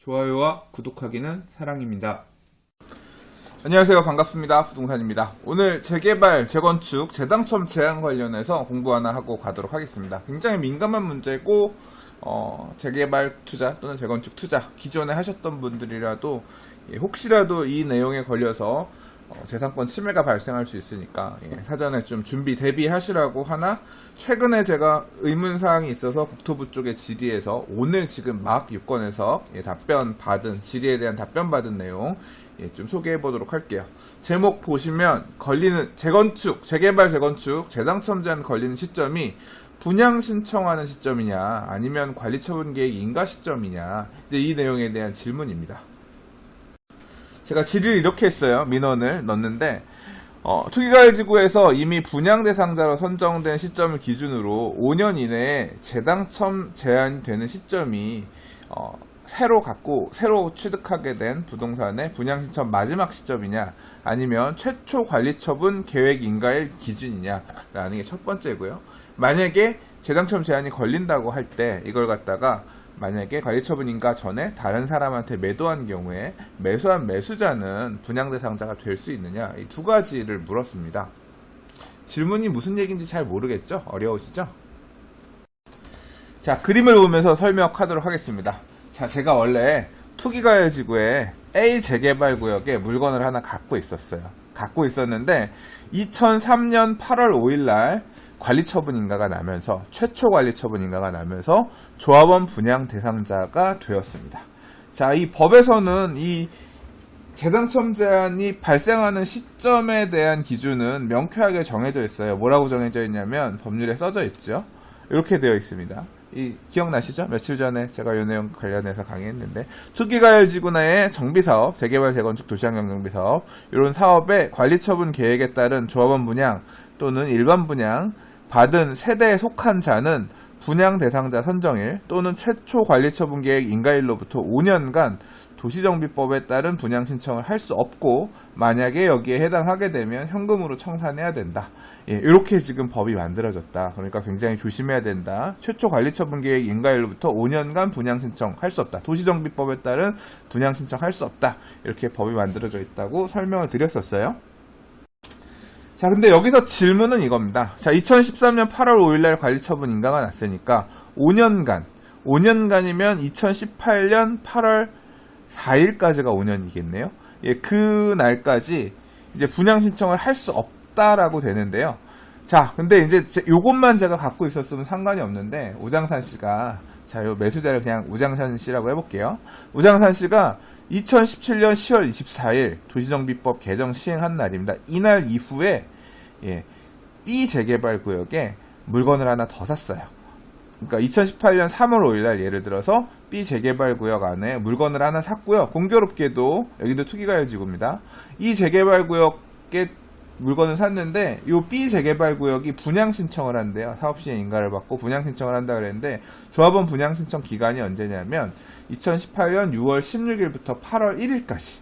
좋아요와 구독하기는 사랑입니다. 안녕하세요. 반갑습니다. 부동산입니다. 오늘 재개발, 재건축, 재당첨 제한 관련해서 공부 하나 하고 가도록 하겠습니다. 굉장히 민감한 문제고 재개발 투자 또는 재건축 투자 기존에 하셨던 분들이라도 혹시라도 이 내용에 걸려서 재산권 침해가 발생할 수 있으니까 사전에 좀 준비 대비하시라고 하나, 최근에 제가 의문사항이 있어서 국토부 쪽의 질의에서 오늘 지금 막 유권에서 질의에 대한 답변 받은 내용 좀 소개해 보도록 할게요. 제목 보시면 걸리는 재개발 재건축 재당첨 제한 걸리는 시점이 분양 신청하는 시점이냐 아니면 관리처분 계획 인가 시점이냐, 이제 이 내용에 대한 질문입니다. 제가 질의를 이렇게 했어요. 민원을 넣었는데 투기가열지구에서 이미 분양 대상자로 선정된 시점을 기준으로 5년 이내에 재당첨 제한이 되는 시점이 새로 취득하게 된 부동산의 분양 신청 마지막 시점이냐 아니면 최초 관리처분 계획 인가일 기준이냐라는 게 첫 번째고요. 만약에 재당첨 제한이 걸린다고 할 때 이걸 갖다가 만약에 관리처분 인가 전에 다른 사람한테 매도한 경우에 매수한 매수자는 분양 대상자가 될 수 있느냐, 이 두 가지를 물었습니다. 질문이 무슨 얘기인지 잘 모르겠죠? 어려우시죠? 자, 그림을 보면서 설명하도록 하겠습니다. 자, 제가 원래 투기가열지구에 A 재개발 구역에 물건을 하나 갖고 있었는데 2003년 8월 5일날 관리처분 인가가 나면서, 최초 관리처분 인가가 나면서 조합원 분양 대상자가 되었습니다. 자, 이 법에서는 이 재당첨 제한이 발생하는 시점에 대한 기준은 명쾌하게 정해져 있어요. 뭐라고 정해져 있냐면 법률에 써져 있죠. 이렇게 되어 있습니다. 기억나시죠? 며칠 전에 제가 이 내용 관련해서 강의했는데, 투기가열지구 내의 정비사업, 재개발 재건축 도시환경 정비사업, 이런 사업의 관리처분 계획에 따른 조합원 분양 또는 일반 분양 받은 세대에 속한 자는 분양 대상자 선정일 또는 최초 관리처분 계획 인가일로부터 5년간 도시정비법에 따른 분양 신청을 할 수 없고, 만약에 여기에 해당하게 되면 현금으로 청산해야 된다. 이렇게 지금 법이 만들어졌다. 그러니까 굉장히 조심해야 된다. 최초 관리처분 계획 인가일로부터 5년간 분양 신청할 수 없다. 도시정비법에 따른 분양 신청할 수 없다. 이렇게 법이 만들어져 있다고 설명을 드렸었어요. 자, 근데 여기서 질문은 이겁니다. 자, 2013년 8월 5일날 관리처분 인가가 났으니까 5년간이면 2018년 8월 4일까지가 5년이겠네요. 그 날까지 이제 분양 신청을 할 수 없다라고 되는데요. 자, 근데 이제 요것만 제가 갖고 있었으면 상관이 없는데, 우장산 씨가, 자, 요 매수자를 그냥 우장산 씨라고 해볼게요. 우장산 씨가 2017년 10월 24일 도시정비법 개정 시행한 날입니다. 이날 이후에 B 재개발 구역에 물건을 하나 더 샀어요. 그러니까 2018년 3월 5일날 예를 들어서 B 재개발 구역 안에 물건을 하나 샀고요. 공교롭게도 여기도 투기가열지구입니다. 이 재개발 구역에 물건을 샀는데, 이 B 재개발 구역이 분양 신청을 한대요. 사업시행 인가를 받고 분양 신청을 한다 그랬는데, 조합원 분양 신청 기간이 언제냐면 2018년 6월 16일부터 8월 1일까지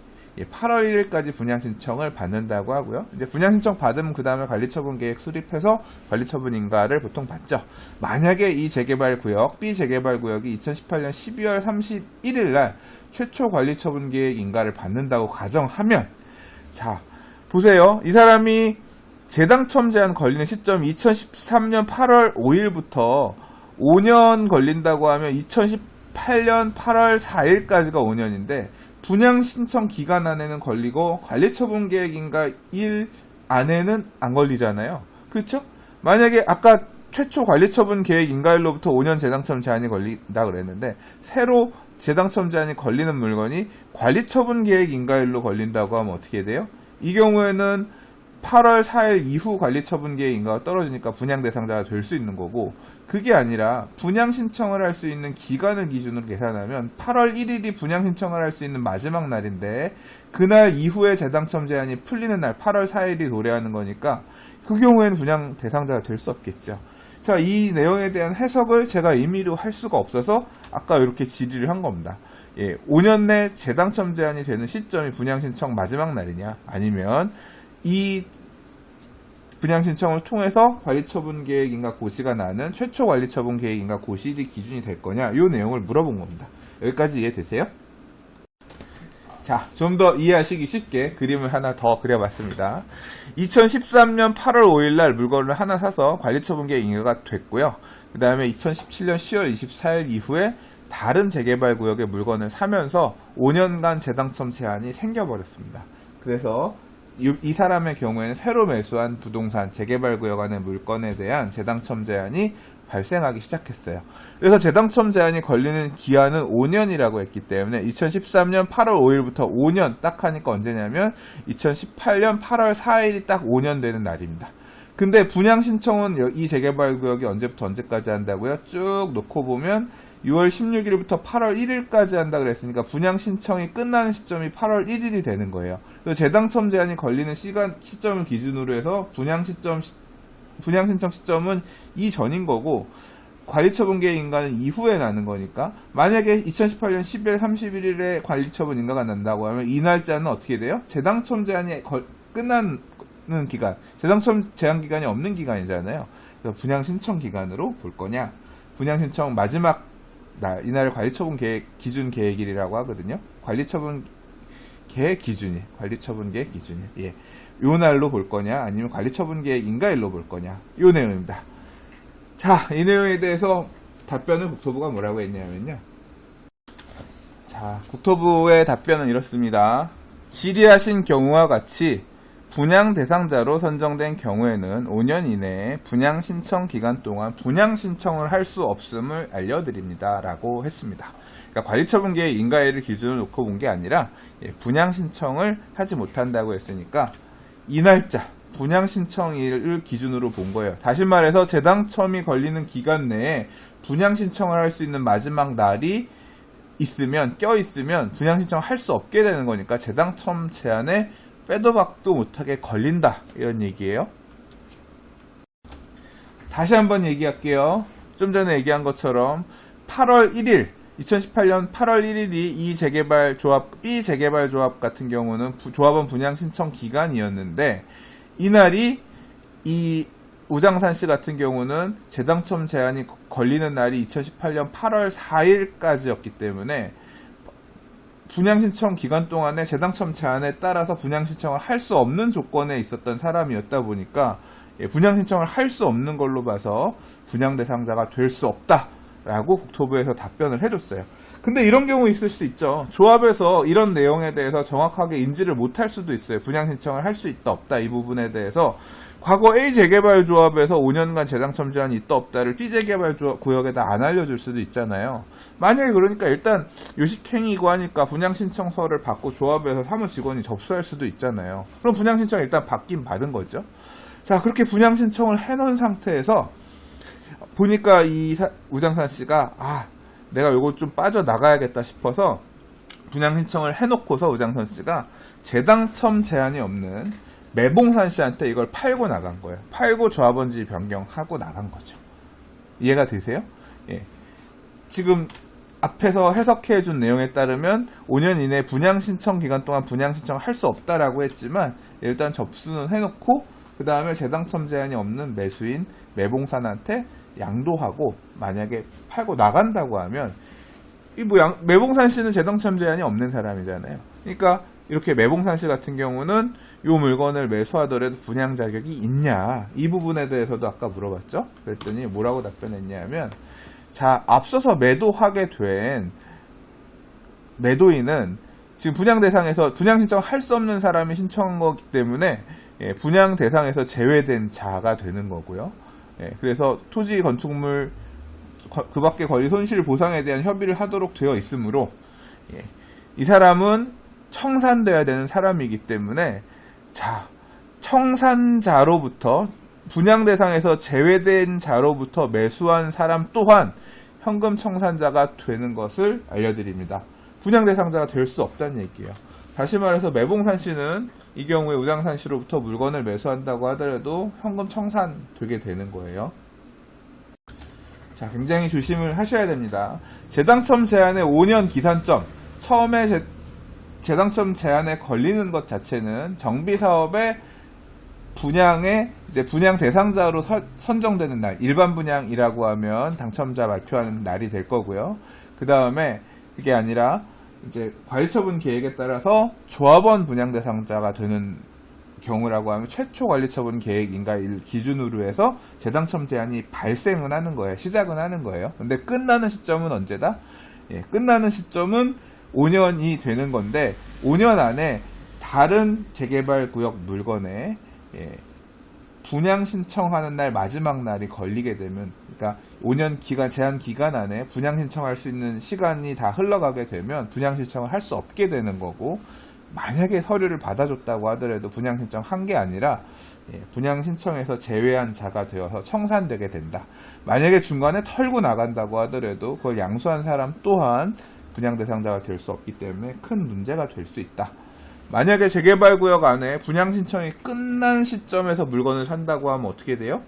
8월 1일까지 분양 신청을 받는다고 하고요. 이제 분양 신청 받으면 그 다음에 관리처분 계획 수립해서 관리처분 인가를 보통 받죠. 만약에 이 재개발 구역, B 재개발 구역이 2018년 12월 31일 날 최초 관리처분 계획 인가를 받는다고 가정하면, 자, 보세요. 이 사람이 재당첨 제한 걸리는 시점이 2013년 8월 5일부터 5년 걸린다고 하면 2018년 8월 4일까지가 5년인데, 분양 신청 기간 안에는 걸리고 관리처분 계획 인가 1 안에는 안 걸리잖아요. 그렇죠? 만약에 아까 최초 관리처분 계획 인가일로부터 5년 재당첨 제한이 걸린다 그랬는데, 새로 재당첨 제한이 걸리는 물건이 관리처분 계획 인가일로 걸린다고 하면 어떻게 돼요? 이 경우에는 8월 4일 이후 관리처분 계획 인가가 떨어지니까 분양 대상자가 될 수 있는 거고, 그게 아니라 분양 신청을 할 수 있는 기간을 기준으로 계산하면 8월 1일이 분양 신청을 할 수 있는 마지막 날인데, 그날 이후에 재당첨 제한이 풀리는 날 8월 4일이 도래하는 거니까 그 경우에는 분양 대상자가 될 수 없겠죠. 자, 이 내용에 대한 해석을 제가 임의로 할 수가 없어서 아까 이렇게 질의를 한 겁니다. 5년 내 재당첨 제한이 되는 시점이 분양 신청 마지막 날이냐, 아니면 이 분양 신청을 통해서 관리처분 계획인가 고시가 나는 최초 관리처분 계획인가 고시일이 기준이 될 거냐, 이 내용을 물어본 겁니다. 여기까지 이해되세요? 자, 좀 더 이해하시기 쉽게 그림을 하나 더 그려봤습니다. 2013년 8월 5일 날 물건을 하나 사서 관리처분계획 인가가 됐고요. 그 다음에 2017년 10월 24일 이후에 다른 재개발 구역의 물건을 사면서 5년간 재당첨 제한이 생겨버렸습니다. 그래서 이 사람의 경우에는 새로 매수한 부동산 재개발 구역 안의 물건에 대한 재당첨 제한이 발생하기 시작했어요. 그래서 재당첨 제한이 걸리는 기한은 5년이라고 했기 때문에 2013년 8월 5일부터 5년 딱 하니까 언제냐면 2018년 8월 4일이 딱 5년 되는 날입니다. 근데 분양 신청은 이 재개발 구역이 언제부터 언제까지 한다고요? 쭉 놓고 보면 6월 16일부터 8월 1일까지 한다 그랬으니까 분양 신청이 끝나는 시점이 8월 1일이 되는 거예요. 그래서 재당첨 제한이 걸리는 시점을 기준으로 해서 분양 신청 시점은 이전인 거고 관리처분계획 인가는 이후에 나는 거니까 만약에 2018년 10월 31일에 관리처분 인가가 난다고 하면 이 날짜는 어떻게 돼요? 재당첨 제한이 끝나는 기간, 재당첨 제한 기간이 없는 기간이잖아요. 그래서 분양 신청 기간으로 볼 거냐? 분양 신청 마지막 날, 이날을 관리처분 계획 기준 계획일이라고 하거든요. 관리처분 계획 기준일, 관리처분 계획 기준일. 예. 요 날로 볼 거냐, 아니면 관리처분 계획 인가일로 볼 거냐. 요 내용입니다. 자, 이 내용에 대해서 답변을 국토부가 뭐라고 했냐면요. 자, 국토부의 답변은 이렇습니다. 질의하신 경우와 같이 분양 대상자로 선정된 경우에는 5년 이내에 분양 신청 기간 동안 분양 신청을 할 수 없음을 알려드립니다. 라고 했습니다. 그러니까 관리처분계획 인가일을 기준으로 놓고 본 게 아니라 분양 신청을 하지 못한다고 했으니까 이 날짜 분양 신청일을 기준으로 본 거예요. 다시 말해서 재당첨이 걸리는 기간 내에 분양 신청을 할 수 있는 마지막 날이 껴있으면 분양 신청을 할 수 없게 되는 거니까 재당첨 제한에 빼도 박도 못하게 걸린다, 이런 얘기예요. 다시 한번 얘기할게요. 좀 전에 얘기한 것처럼 8월 1일 2018년 8월 1일이 이 재개발 조합, B 재개발 조합 같은 경우는 조합원 분양 신청 기간이었는데 이날이 이 우장산 씨 같은 경우는 재당첨 제한이 걸리는 날이 2018년 8월 4일까지였기 때문에 분양 신청 기간 동안에 재당첨 제한에 따라서 분양 신청을 할 수 없는 조건에 있었던 사람이었다 보니까 분양 신청을 할 수 없는 걸로 봐서 분양 대상자가 될 수 없다라고 국토부에서 답변을 해줬어요. 근데 이런 경우 있을 수 있죠. 조합에서 이런 내용에 대해서 정확하게 인지를 못할 수도 있어요. 분양 신청을 할 수 있다 없다 이 부분에 대해서 과거 A 재개발 조합에서 5년간 재당첨 제한이 있다 없다를 B 재개발 구역에다 안 알려줄 수도 있잖아요. 만약에 그러니까 일단 요식행위고 하니까 분양 신청서를 받고 조합에서 사무직원이 접수할 수도 있잖아요. 그럼 분양 신청 일단 받긴 받은 거죠. 자, 그렇게 분양 신청을 해놓은 상태에서 보니까 이 우장산 씨가 내가 요거 좀 빠져나가야겠다 싶어서 분양 신청을 해놓고서 우장선 씨가 재당첨 제한이 없는 매봉산 씨한테 이걸 팔고 나간 거예요. 팔고 조합원지 변경하고 나간 거죠. 이해가 되세요? 예. 지금 앞에서 해석해 준 내용에 따르면 5년 이내 분양 신청 기간 동안 분양 신청을 할 수 없다라고 했지만 일단 접수는 해놓고 그 다음에 재당첨 제한이 없는 매수인 매봉산한테 양도하고 만약에 팔고 나간다고 하면 매봉산 씨는 재당첨 제한이 없는 사람이잖아요. 그러니까 이렇게 매봉산 씨 같은 경우는 이 물건을 매수하더라도 분양 자격이 있냐 이 부분에 대해서도 아까 물어봤죠. 그랬더니 뭐라고 답변했냐면 자, 앞서서 매도하게 된 매도인은 지금 분양 대상에서 분양 신청을 할 수 없는 사람이 신청한 거기 때문에 분양 대상에서 제외된 자가 되는 거고요. 그래서 토지 건축물 그 밖에 권리 손실 보상에 대한 협의를 하도록 되어 있으므로 이 사람은 청산돼야 되는 사람이기 때문에 자, 청산자로부터 분양 대상에서 제외된 자로부터 매수한 사람 또한 현금 청산자가 되는 것을 알려드립니다. 분양 대상자가 될 수 없다는 얘기예요. 다시 말해서 매봉산 씨는 이 경우에 우장산 씨로부터 물건을 매수한다고 하더라도 현금 청산되게 되는 거예요. 자, 굉장히 조심을 하셔야 됩니다. 재당첨 제한의 5년 기산점, 처음에 재당첨 제한에 걸리는 것 자체는 정비사업의 분양의 이제 분양 대상자로 선정되는 날, 일반 분양이라고 하면 당첨자 발표하는 날이 될 거고요. 그 다음에 그게 아니라 이제 관리처분 계획에 따라서 조합원 분양 대상자가 되는 경우라고 하면 최초 관리처분 계획 인가일 기준으로 해서 재당첨 제한이 발생은 하는 거예요. 시작은 하는 거예요. 근데 끝나는 시점은 언제다? 끝나는 시점은 5년이 되는 건데 5년 안에 다른 재개발 구역 물건에 분양 신청하는 날 마지막 날이 걸리게 되면, 그러니까 5년 기간 제한 기간 안에 분양 신청할 수 있는 시간이 다 흘러가게 되면 분양 신청을 할 수 없게 되는 거고, 만약에 서류를 받아줬다고 하더라도 분양 신청 한 게 아니라 분양 신청에서 제외한 자가 되어서 청산되게 된다. 만약에 중간에 털고 나간다고 하더라도 그걸 양수한 사람 또한 분양 대상자가 될 수 없기 때문에 큰 문제가 될 수 있다. 만약에 재개발구역 안에 분양 신청이 끝난 시점에서 물건을 산다고 하면 어떻게 돼요?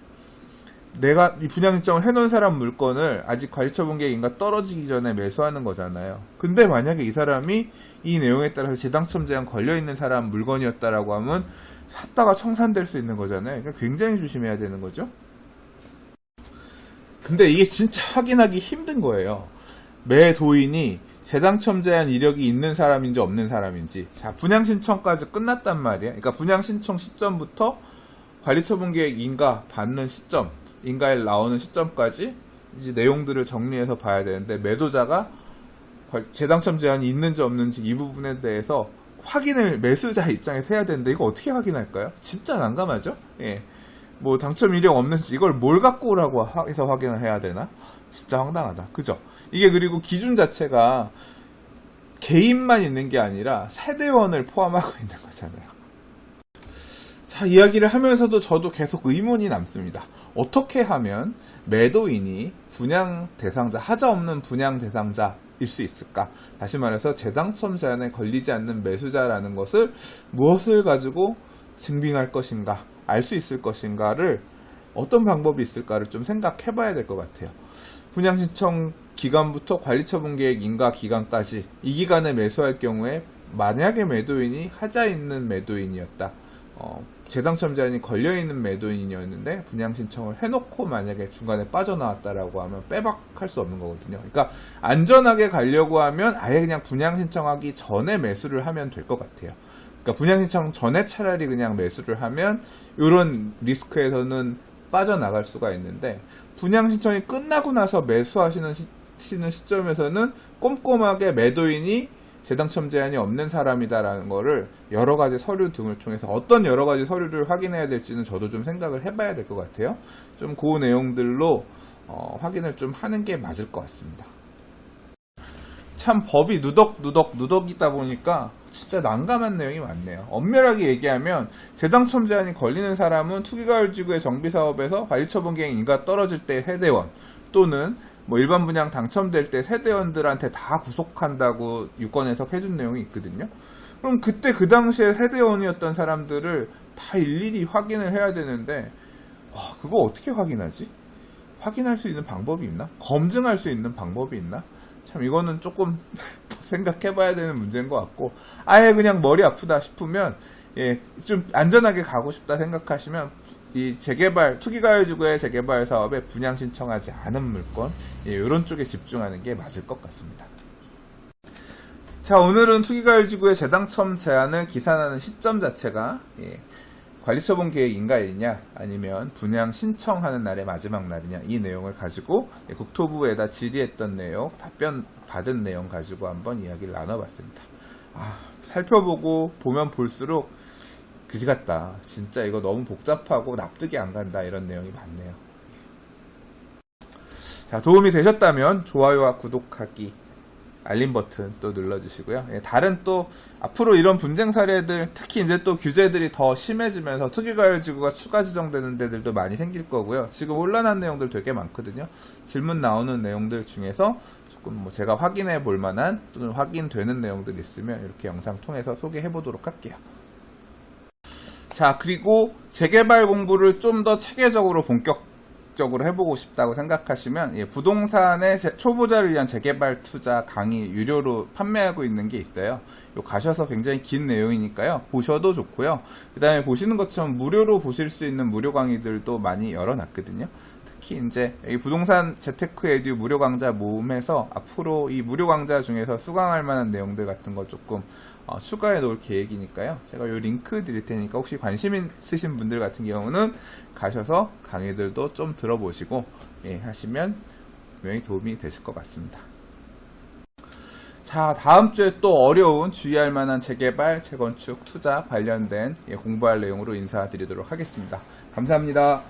내가 이 분양 신청을 해놓은 사람 물건을 아직 관리처분 계획인가 떨어지기 전에 매수하는 거잖아요. 근데 만약에 이 사람이 이 내용에 따라서 재당첨 제한 걸려있는 사람 물건이었다라고 하면 샀다가 청산될 수 있는 거잖아요. 그러니까 굉장히 조심해야 되는 거죠. 근데 이게 진짜 확인하기 힘든 거예요. 매 도인이 재당첨 제한 이력이 있는 사람인지 없는 사람인지. 자, 분양 신청까지 끝났단 말이에요. 그러니까 분양 신청 시점부터 관리처분 계획 인가 받는 시점, 인가일 나오는 시점까지 이제 내용들을 정리해서 봐야 되는데, 매도자가 재당첨 제한이 있는지 없는지 이 부분에 대해서 확인을 매수자 입장에서 해야 되는데, 이거 어떻게 확인할까요? 진짜 난감하죠? 뭐 당첨 이력 없는지 이걸 뭘 갖고 오라고 해서 확인을 해야 되나? 진짜 황당하다. 그죠? 이게 그리고 기준 자체가 개인만 있는 게 아니라 세대원을 포함하고 있는 거잖아요. 자, 이야기를 하면서도 저도 계속 의문이 남습니다. 어떻게 하면 매도인이 분양 대상자, 하자 없는 분양 대상자일 수 있을까? 다시 말해서 재당첨 제한에 걸리지 않는 매수자라는 것을 무엇을 가지고 증빙할 것인가, 알 수 있을 것인가를, 어떤 방법이 있을까를 좀 생각해 봐야 될 것 같아요. 분양 신청 기간부터 관리처분 계획 인가 기간까지 이 기간에 매수할 경우에 만약에 매도인이 하자 있는 매도인이었다, 재당첨 제한이 걸려있는 매도인이었는데 분양 신청을 해놓고 만약에 중간에 빠져나왔다라고 하면 빼박할 수 없는 거거든요. 그러니까 안전하게 가려고 하면 아예 그냥 분양 신청하기 전에 매수를 하면 될 것 같아요. 그러니까 분양 신청 전에 차라리 그냥 매수를 하면 이런 리스크에서는 빠져나갈 수가 있는데, 분양 신청이 끝나고 나서 매수하시는 시점에서는 꼼꼼하게 매도인이 재당첨 제한이 없는 사람이다라는 거를 여러 가지 서류 등을 통해서, 어떤 여러 가지 서류를 확인해야 될지는 저도 좀 생각을 해봐야 될 것 같아요. 좀 그 내용들로 확인을 좀 하는 게 맞을 것 같습니다. 참 법이 누덕이다 보니까 진짜 난감한 내용이 많네요. 엄밀하게 얘기하면 재당첨 제한이 걸리는 사람은 투기가율지구의 정비사업에서 관리처분 계획 인가 떨어질 때 세대원, 또는 뭐 일반 분양 당첨될 때 세대원들한테 다 구속한다고 유권 해석해준 내용이 있거든요. 그럼 그때 그 당시에 세대원이었던 사람들을 다 일일이 확인을 해야 되는데, 그거 어떻게 확인하지? 확인할 수 있는 방법이 있나? 검증할 수 있는 방법이 있나? 참 이거는 조금 더 생각해봐야 되는 문제인 것 같고, 아예 그냥 머리 아프다 싶으면 좀 안전하게 가고 싶다 생각하시면 이 재개발, 투기가율지구의 재개발 사업에 분양 신청하지 않은 물건, 이런 쪽에 집중하는 게 맞을 것 같습니다. 자, 오늘은 투기가율지구의 재당첨 제한을 기산하는 시점 자체가 관리처분 계획 인가일이냐 아니면 분양 신청하는 날의 마지막 날이냐, 이 내용을 가지고 국토부에다 질의했던 내용, 답변 받은 내용 가지고 한번 이야기를 나눠봤습니다. 살펴보고 보면 볼수록 그지 같다. 진짜 이거 너무 복잡하고 납득이 안 간다. 이런 내용이 많네요. 자, 도움이 되셨다면 좋아요와 구독하기, 알림 버튼 또 눌러주시고요. 다른 또 앞으로 이런 분쟁 사례들, 특히 이제 또 규제들이 더 심해지면서 투기가율지구가 추가 지정되는 데들도 많이 생길 거고요. 지금 혼란한 내용들 되게 많거든요. 질문 나오는 내용들 중에서 조금 뭐 제가 확인해 볼 만한 또는 확인되는 내용들이 있으면 이렇게 영상 통해서 소개해 보도록 할게요. 자, 그리고 재개발 공부를 좀 더 체계적으로 본격적으로 해보고 싶다고 생각하시면 부동산의 초보자를 위한 재개발 투자 강의 유료로 판매하고 있는 게 있어요. 요 가셔서 굉장히 긴 내용이니까요. 보셔도 좋고요. 그 다음에 보시는 것처럼 무료로 보실 수 있는 무료 강의들도 많이 열어놨거든요. 특히 이제 이 부동산 재테크 에듀 무료 강좌 모음에서 앞으로 이 무료 강좌 중에서 수강할 만한 내용들 같은 거 조금 추가해 놓을 계획이니까요. 제가 요 링크 드릴 테니까 혹시 관심 있으신 분들 같은 경우는 가셔서 강의들도 좀 들어보시고 하시면 분명히 도움이 되실 것 같습니다. 자, 다음 주에 또 어려운 주의할 만한 재개발, 재건축, 투자 관련된 공부할 내용으로 인사드리도록 하겠습니다. 감사합니다.